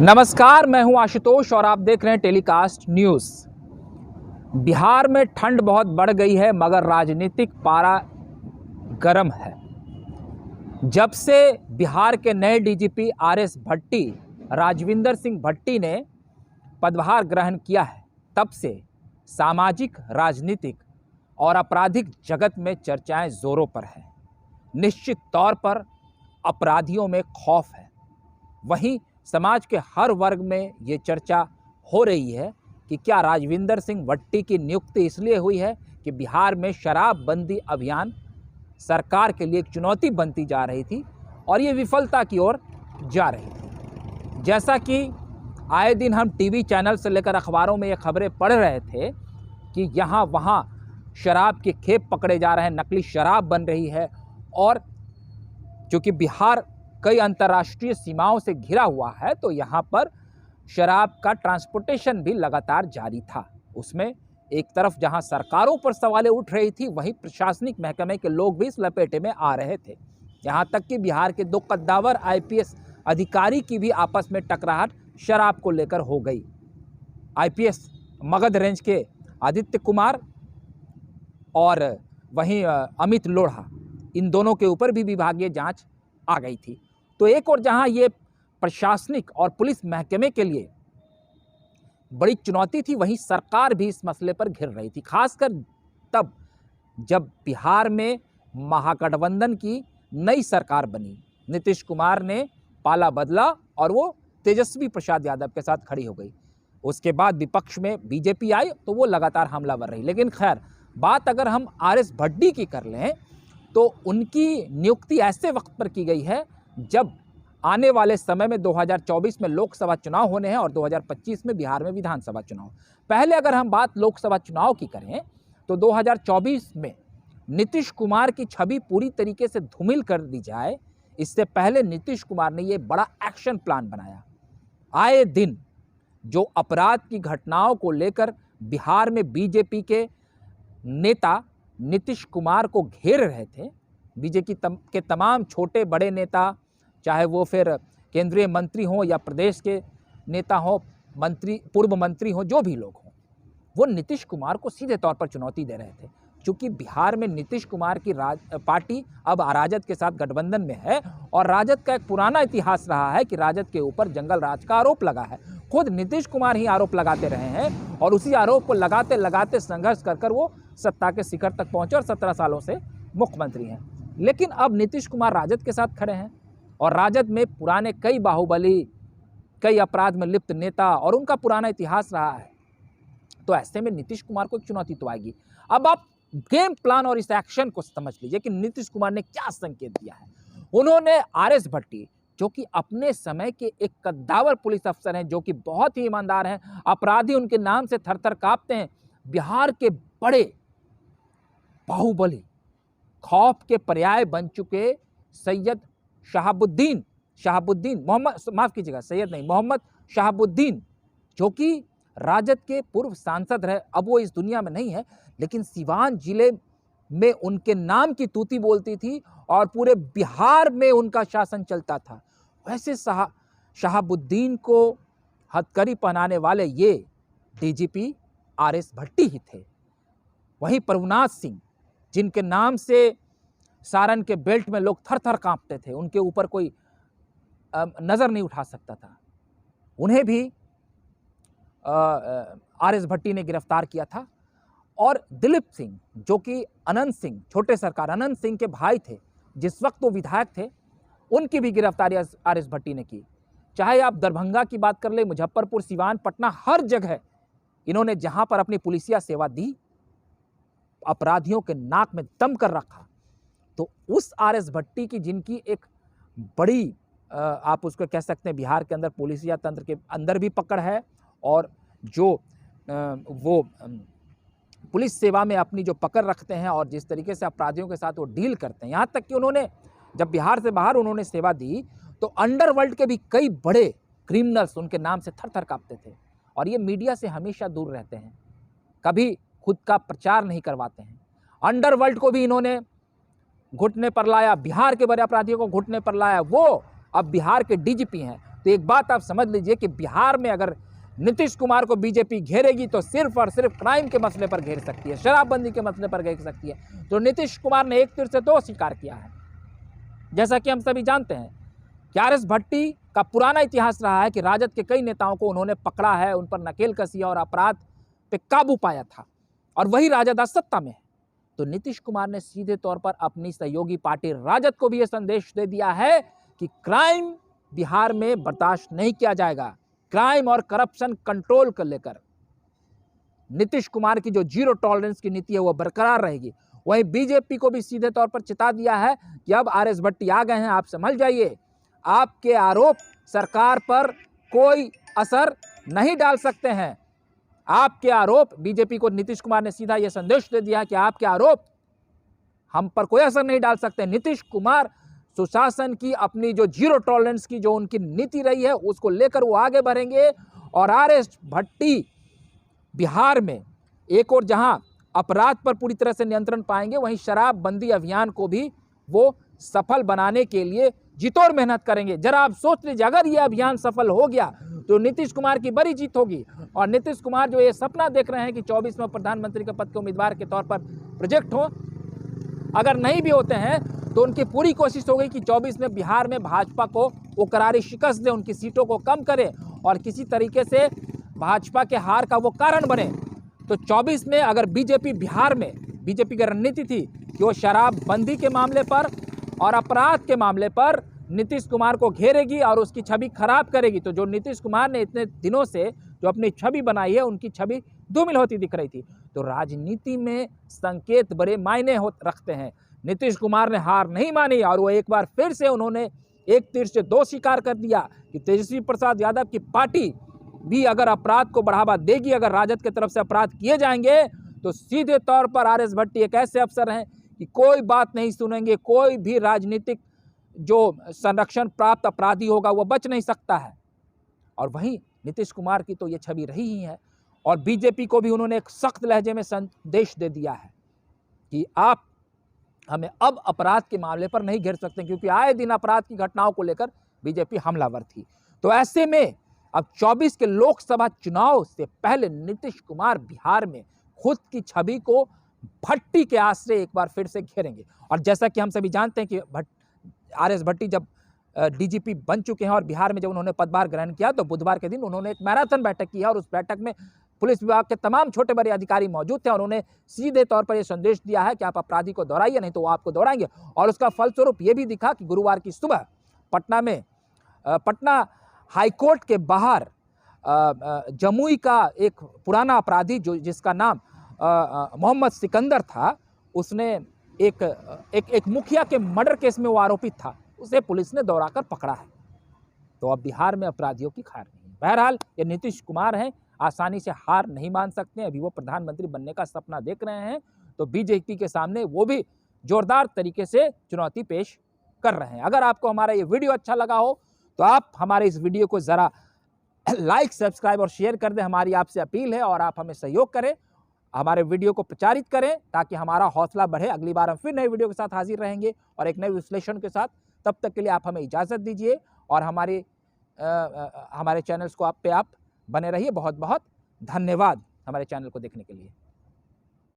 नमस्कार, मैं हूं आशुतोष और आप देख रहे हैं टेलीकास्ट न्यूज़। बिहार में ठंड बहुत बढ़ गई है मगर राजनीतिक पारा गर्म है। जब से बिहार के नए डीजीपी आरएस भट्टी राजविंदर सिंह भट्टी ने पदभार ग्रहण किया है, तब से सामाजिक, राजनीतिक और आपराधिक जगत में चर्चाएं जोरों पर हैं। निश्चित तौर पर अपराधियों में खौफ है। वहीं समाज के हर वर्ग में ये चर्चा हो रही है कि क्या राजविंदर सिंह भट्टी की नियुक्ति इसलिए हुई है कि बिहार में शराबबंदी अभियान सरकार के लिए एक चुनौती बनती जा रही थी और ये विफलता की ओर जा रही थी। जैसा कि आए दिन हम टीवी चैनल से लेकर अखबारों में ये खबरें पढ़ रहे थे कि यहाँ वहाँ शराब के खेप पकड़े जा रहे हैं, नकली शराब बन रही है और चूँकि बिहार कई अंतर्राष्ट्रीय सीमाओं से घिरा हुआ है तो यहाँ पर शराब का ट्रांसपोर्टेशन भी लगातार जारी था। उसमें एक तरफ जहाँ सरकारों पर सवालें उठ रही थी, वहीं प्रशासनिक महकमे के लोग भी इस लपेटे में आ रहे थे। यहाँ तक कि बिहार के 2 कद्दावर आईपीएस अधिकारी की भी आपस में टकराहट शराब को लेकर हो गई। आईपीएस मगध रेंज के आदित्य कुमार और वहीं अमित लोढ़ा, इन दोनों के ऊपर भी विभागीय जांच आ गई थी। तो एक और जहां ये प्रशासनिक और पुलिस महकमे के लिए बड़ी चुनौती थी, वहीं सरकार भी इस मसले पर घिर रही थी, खासकर तब जब बिहार में महागठबंधन की नई सरकार बनी। नीतीश कुमार ने पाला बदला और वो तेजस्वी प्रसाद यादव के साथ खड़ी हो गई। उसके बाद विपक्ष में बीजेपी आई तो वो लगातार हमलावर रही। लेकिन खैर, बात अगर हम आरएस भट्टी की कर लें तो उनकी नियुक्ति ऐसे वक्त पर की गई है जब आने वाले समय में 2024 में लोकसभा चुनाव होने हैं और 2025 में बिहार में विधानसभा चुनाव। पहले अगर हम बात लोकसभा चुनाव की करें तो 2024 में नीतीश कुमार की छवि पूरी तरीके से धूमिल कर दी जाए, इससे पहले नीतीश कुमार ने ये बड़ा एक्शन प्लान बनाया। आए दिन जो अपराध की घटनाओं को लेकर बिहार में बीजेपी के नेता नीतीश कुमार को घेर रहे थे, बीजेपी के तमाम छोटे बड़े नेता, चाहे वो फिर केंद्रीय मंत्री हों या प्रदेश के नेता हों, मंत्री, पूर्व मंत्री हों, जो भी लोग हों, वो नीतीश कुमार को सीधे तौर पर चुनौती दे रहे थे। क्योंकि बिहार में नीतीश कुमार की पार्टी अब राजद के साथ गठबंधन में है और राजद का एक पुराना इतिहास रहा है कि राजद के ऊपर जंगल राज का आरोप लगा है। खुद नीतीश कुमार ही आरोप लगाते रहे हैं और उसी आरोप को लगाते लगाते संघर्ष कर वो सत्ता के शिखर तक पहुंचे और 17 सालों से मुख्यमंत्री हैं। लेकिन अब नीतीश कुमार राजद के साथ खड़े हैं और राजद में पुराने कई बाहुबली, कई अपराध में लिप्त नेता और उनका पुराना इतिहास रहा है। तो ऐसे में नीतीश कुमार को एक चुनौती तो आएगी। अब आप गेम प्लान और इस एक्शन को समझ लीजिए कि नीतीश कुमार ने क्या संकेत दिया है। उन्होंने आरएस भट्टी, जो कि अपने समय के एक कद्दावर पुलिस अफसर हैं, जो कि बहुत ही ईमानदार हैं, अपराधी उनके नाम से थर-थर कांपते हैं, बिहार के बड़े बाहुबली, खौफ के पर्याय बन चुके सैयद मोहम्मद शहाबुद्दीन, जो कि राजद के पूर्व सांसद रहे, अब वो इस दुनिया में नहीं है, लेकिन सिवान जिले में उनके नाम की तूती बोलती थी और पूरे बिहार में उनका शासन चलता था। वैसे शहाबुद्दीन को हथकड़ी पहनाने वाले ये डीजीपी आरएस भट्टी ही थे। वहीं प्रभुनाथ सिंह, जिनके नाम से सारण के बेल्ट में लोग थर-थर कांपते थे, उनके ऊपर कोई नज़र नहीं उठा सकता था, उन्हें भी आरएस भट्टी ने गिरफ्तार किया था। और दिलीप सिंह, जो कि अनंत सिंह, छोटे सरकार अनंत सिंह के भाई थे, जिस वक्त वो विधायक थे, उनकी भी गिरफ्तारी आरएस भट्टी ने की। चाहे आप दरभंगा की बात कर ले, मुजफ्फरपुर, सिवान, पटना, हर जगह इन्होंने जहां पर अपनी पुलिसिया सेवा दी, अपराधियों के नाक में दम कर रखा। तो उस आरएस भट्टी की, जिनकी एक बड़ी आप उसको कह सकते हैं बिहार के अंदर पुलिसिया तंत्र के अंदर भी पकड़ है और जो वो पुलिस सेवा में अपनी जो पकड़ रखते हैं और जिस तरीके से अपराधियों के साथ वो डील करते हैं, यहाँ तक कि उन्होंने जब बिहार से बाहर उन्होंने सेवा दी तो अंडरवर्ल्ड के भी कई बड़े क्रिमिनल्स उनके नाम से थर-थर कांपते थे। और ये मीडिया से हमेशा दूर रहते हैं, कभी खुद का प्रचार नहीं करवाते हैं। अंडरवर्ल्ड को भी इन्होंने घुटने पर लाया, बिहार के बड़े अपराधियों को घुटने पर लाया। वो अब बिहार के डीजीपी हैं, तो एक बात आप समझ लीजिए कि बिहार में अगर नीतीश कुमार को बीजेपी घेरेगी तो सिर्फ और सिर्फ क्राइम के मसले पर घेर सकती है, शराबबंदी के मसले पर घेर सकती है। तो नीतीश कुमार ने एक तीर से दो शिकार किया है। जैसा कि हम सभी जानते हैं कि आर एस भट्टी का पुराना इतिहास रहा है कि राजद के कई नेताओं को उन्होंने पकड़ा है, उन पर नकेल कसी और अपराध पे काबू पाया था, और वही राजद आज सत्ता में है। तो नीतीश कुमार ने सीधे तौर पर अपनी सहयोगी पार्टी राजद को भी यह संदेश दे दिया है कि क्राइम बिहार में बर्दाश्त नहीं किया जाएगा। क्राइम और करप्शन कंट्रोल कर लेकर नीतीश कुमार की जो जीरो टॉलरेंस की नीति है वो बरकरार रहेगी। वहीं बीजेपी को भी सीधे तौर पर चेता दिया है कि अब आर एस भट्टी आ गए हैं, आप संभल जाइए, आपके आरोप सरकार पर कोई असर नहीं डाल सकते हैं। आपके आरोप, बीजेपी को नीतीश कुमार ने सीधा यह संदेश दे दिया कि आपके आरोप हम पर कोई असर नहीं डाल सकते। नीतीश कुमार सुशासन की अपनी जो जीरो टॉलरेंस की जो उनकी नीति रही है उसको लेकर वो आगे बढ़ेंगे। और आर एस भट्टी बिहार में एक और जहां अपराध पर पूरी तरह से नियंत्रण पाएंगे, वहीं शराबबंदी अभियान को भी वो सफल बनाने के लिए जीतोड़ मेहनत करेंगे। जरा आप सोच लीजिए, अगर ये अभियान सफल हो गया तो नीतीश कुमार की बड़ी जीत होगी। और नीतीश कुमार जो ये सपना देख रहे हैं कि 24 में प्रधानमंत्री के पद के उम्मीदवार के तौर पर प्रोजेक्ट हो, अगर नहीं भी होते हैं तो उनकी पूरी कोशिश होगी कि 24 में बिहार में भाजपा को वो करारी शिकस्त दे, उनकी सीटों को कम करे और किसी तरीके से भाजपा के हार का वो कारण बने। तो 24 में अगर बीजेपी बिहार में, बीजेपी की रणनीति थी कि वो शराबबंदी के मामले पर और अपराध के मामले पर नीतीश कुमार को घेरेगी और उसकी छवि खराब करेगी। तो जो नीतीश कुमार ने इतने दिनों से जो अपनी छवि बनाई है, उनकी छवि धूमिल होती दिख रही थी। तो राजनीति में संकेत बड़े मायने रखते हैं। नीतीश कुमार ने हार नहीं मानी और वो एक बार फिर से उन्होंने एक तीर से दो शिकार कर दिया कि तेजस्वी प्रसाद यादव की पार्टी भी अगर अपराध को बढ़ावा देगी, अगर राजद की तरफ से अपराध किए जाएंगे तो सीधे तौर पर आर एस भट्टी एक ऐसे अफसर हैं कि कोई बात नहीं सुनेंगे, कोई भी राजनीतिक जो संरक्षण प्राप्त अपराधी होगा वो बच नहीं सकता है। और वहीं नीतीश कुमार की तो ये छवि रही ही है। और बीजेपी को भी उन्होंने एक सख्त लहजे में संदेश दे दिया है कि आप हमें अब अपराध के मामले पर नहीं घेर सकते, क्योंकि आए दिन अपराध की घटनाओं को लेकर बीजेपी हमलावर थी। तो ऐसे में अब 24 के लोकसभा चुनाव से पहले नीतीश कुमार बिहार में खुद की छवि को भट्टी के आश्रय एक बार फिर से घेरेंगे। और जैसा कि हम सभी जानते हैं कि आर एस भट्टी जब डीजीपी बन चुके हैं और बिहार में जब उन्होंने पदभार ग्रहण किया तो बुधवार के दिन उन्होंने एक मैराथन बैठक की है और उस बैठक में पुलिस विभाग के तमाम छोटे बड़े अधिकारी मौजूद थे। उन्होंने सीधे तौर पर यह संदेश दिया है कि आप अपराधी को दौड़ाइए, नहीं तो वो आपको दौड़ाएंगे। और उसका फलस्वरूप ये भी दिखा कि गुरुवार की सुबह पटना हाईकोर्ट के बाहर जमुई का एक पुराना अपराधी जिसका नाम मोहम्मद सिकंदर था, उसने एक मुखिया के मर्डर केस में वो आरोपित था, उसे पुलिस ने दौड़ाकर पकड़ा है। तो अब बिहार में अपराधियों की खार नहीं है। बहरहाल ये नीतीश कुमार हैं, आसानी से हार नहीं मान सकते। अभी वो प्रधानमंत्री बनने का सपना देख रहे हैं, तो बीजेपी के सामने वो भी जोरदार तरीके से चुनौती पेश कर रहे हैं। अगर आपको हमारा ये वीडियो अच्छा लगा हो तो आप हमारे इस वीडियो को ज़रा लाइक, सब्सक्राइब और शेयर कर दें, हमारी आपसे अपील है। और आप हमें सहयोग करें, हमारे वीडियो को प्रचारित करें ताकि हमारा हौसला बढ़े। अगली बार हम फिर नए वीडियो के साथ हाजिर रहेंगे और एक नए विश्लेषण के साथ। तब तक के लिए आप हमें इजाज़त दीजिए और हमारे चैनल्स को आप बने रहिए। बहुत बहुत धन्यवाद हमारे चैनल को देखने के लिए।